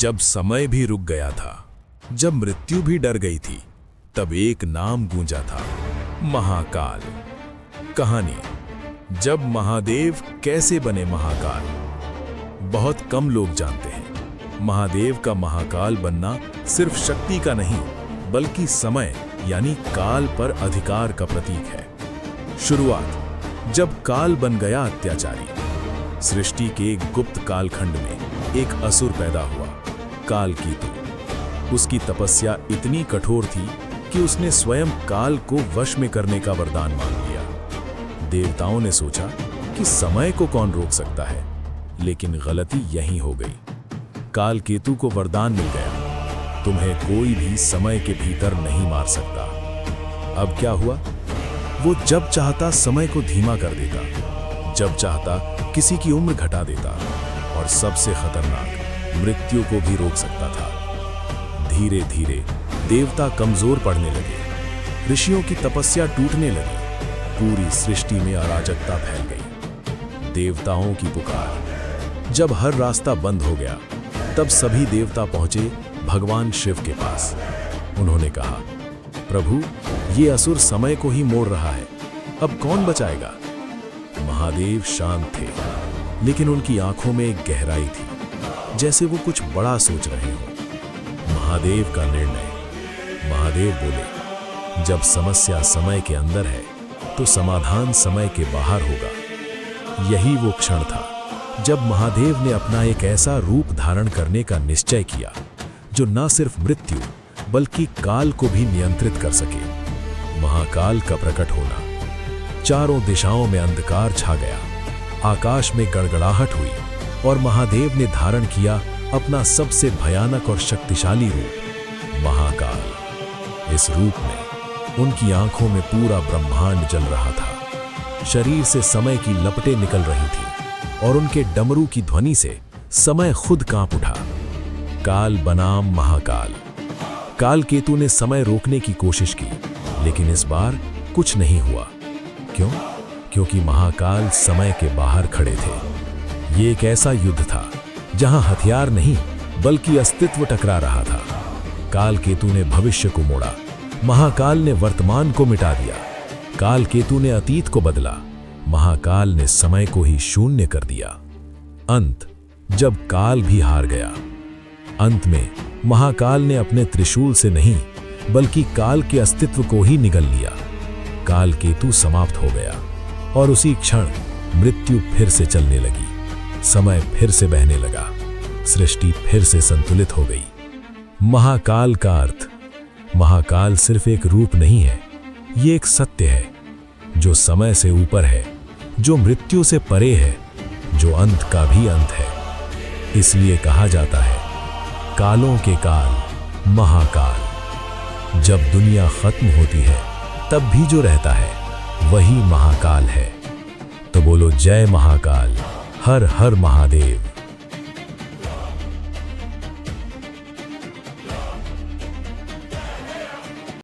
जब समय भी रुक गया था, जब मृत्यु भी डर गई थी, तब एक नाम गूंजा था, महाकाल। कहानी, जब महादेव कैसे बने महाकाल। बहुत कम लोग जानते हैं, महादेव का महाकाल बनना सिर्फ शक्ति का नहीं, बल्कि समय यानी काल पर अधिकार का प्रतीक है। शुरुआत, जब काल बन गया अत्याचारी। सृष्टि के एक गुप्त कालखंड में एक असुर पैदा हुआ, कालकेतु। उसकी तपस्या इतनी कठोर थी कि उसने स्वयं काल को वश में करने का वरदान मांग लिया। देवताओं ने सोचा कि समय को कौन रोक सकता है, लेकिन गलती यहीं हो गई। कालकेतु को वरदान मिल गया, तुम्हें कोई भी समय के भीतर नहीं मार सकता। अब क्या हुआ? वो जब चाहता समय को धीमा कर देता, जब चाहता किसी की उम्र घटा देता, और सबसे खतरनाक, मृत्यु को भी रोक सकता था। धीरे धीरे देवता कमजोर पड़ने लगे, ऋषियों की तपस्या टूटने लगी, पूरी सृष्टि में अराजकता फैल गई। देवताओं की पुकार। जब हर रास्ता बंद हो गया, तब सभी देवता पहुंचे भगवान शिव के पास। उन्होंने कहा, प्रभु, ये असुर समय को ही मोड़ रहा है, अब कौन बचाएगा? महादेव शांत थे, लेकिन उनकी आंखों में एक गहराई थी, जैसे वो कुछ बड़ा सोच रहे हो। महादेव का निर्णय। महादेव बोले, जब समस्या समय के अंदर है, तो समाधान समय के बाहर होगा। यही वो क्षण था जब महादेव ने अपना एक ऐसा रूप धारण करने का निश्चय किया, जो न सिर्फ मृत्यु बल्कि काल को भी नियंत्रित कर सके। महाकाल का प्रकट होना। चारों दिशाओं में अंधकार छा गया, आकाश में गड़गड़ाहट हुई, और महादेव ने धारण किया अपना सबसे भयानक और शक्तिशाली रूप, महाकाल। इस रूप में उनकी आंखों में पूरा ब्रह्मांड जल रहा था। शरीर से समय की लपटें निकल रही थी, और उनके डमरू की ध्वनि से समय खुद कांप उठा। काल बनाम महाकाल। कालकेतु ने समय रोकने की कोशिश की, लेकिन इस बार कुछ नहीं हुआ। क्यों? क्योंकि महाकाल समय के बाहर खड़े थे। ये एक ऐसा युद्ध था जहां हथियार नहीं, बल्कि अस्तित्व टकरा रहा था। कालकेतु ने भविष्य को मोड़ा, महाकाल ने वर्तमान को मिटा दिया। कालकेतु ने अतीत को बदला, महाकाल ने समय को ही शून्य कर दिया। अंत, जब काल भी हार गया। अंत में महाकाल ने अपने त्रिशूल से नहीं, बल्कि काल के अस्तित्व को ही निगल लिया। कालकेतु समाप्त हो गया, और उसी क्षण मृत्यु फिर से चलने लगी, समय फिर से बहने लगा, सृष्टि फिर से संतुलित हो गई। महाकाल का अर्थ। महाकाल सिर्फ एक रूप नहीं है, ये एक सत्य है, जो समय से ऊपर है, जो मृत्यु से परे है, जो अंत का भी अंत है। इसलिए कहा जाता है, कालों के काल, महाकाल। जब दुनिया खत्म होती है, तब भी जो रहता है वही महाकाल है। तो बोलो जय महाकाल, हर हर महादेव।